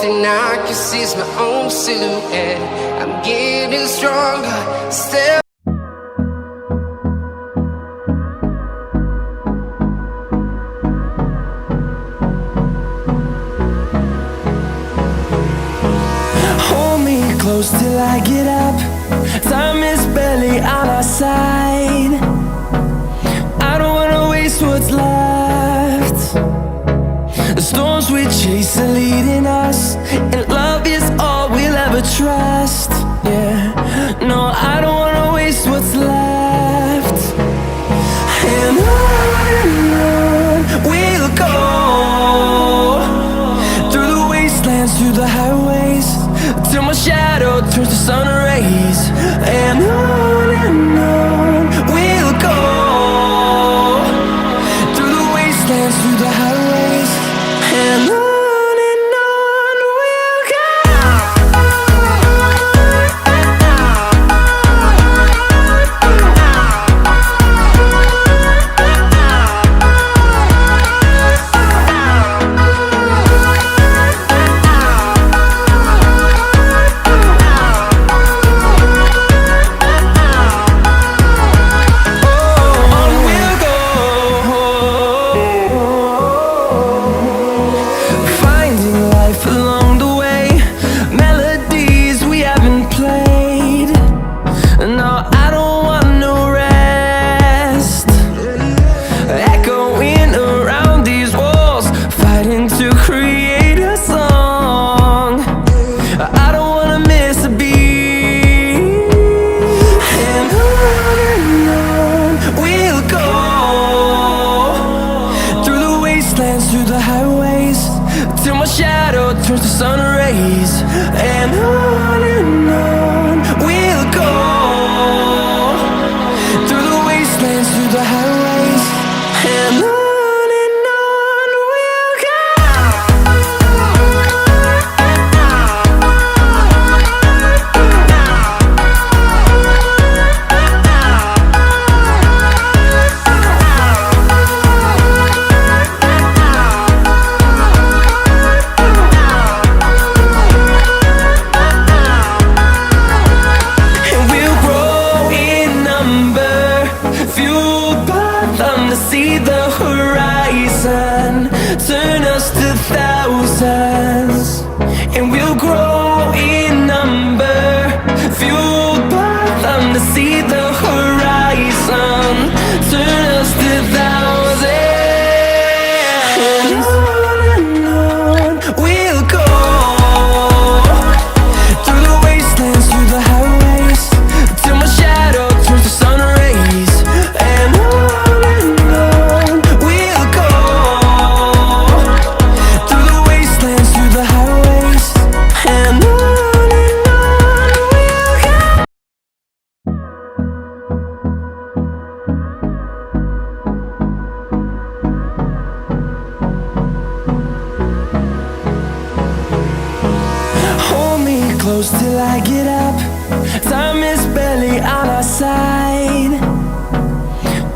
thing I can see is my own silhouette. I'm getting stronger, still. Close till I get up. Time is barely on our side. I don't wanna waste what's left. The storms we chase are leading us, and love is all we'll ever trust. Yeah, no, I don't wanna waste what's left. And on we'll go, through the wastelands, through the highways, till my shadow turns to sun rays. And on we'll go, through the wastelands, through the highways. And on we'll go. Through the highways, till my shadow turns to sun rays. And on we'll go, through the wastelands, through the highways. And on we'll go. See the horizon, turn us to thousands, and we'll grow in number, fueled by them to see the horizon, turn us to thousands. And on we'll go, through the wastelands, through the highways, till my shadow turns to sun rays. And close till I get up. Time is barely on our side.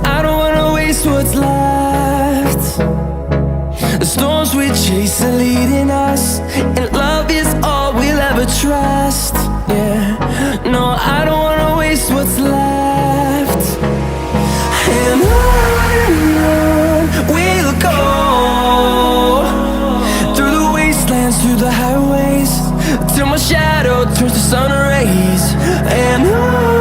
I don't wanna waste what's left. The storms we chase are leading us, and love is all we'll ever trust. Yeah, no, I don't wanna waste what's left. And on we'll go, through the wastelands, through the highways, till my shadow turns to sun rays. And on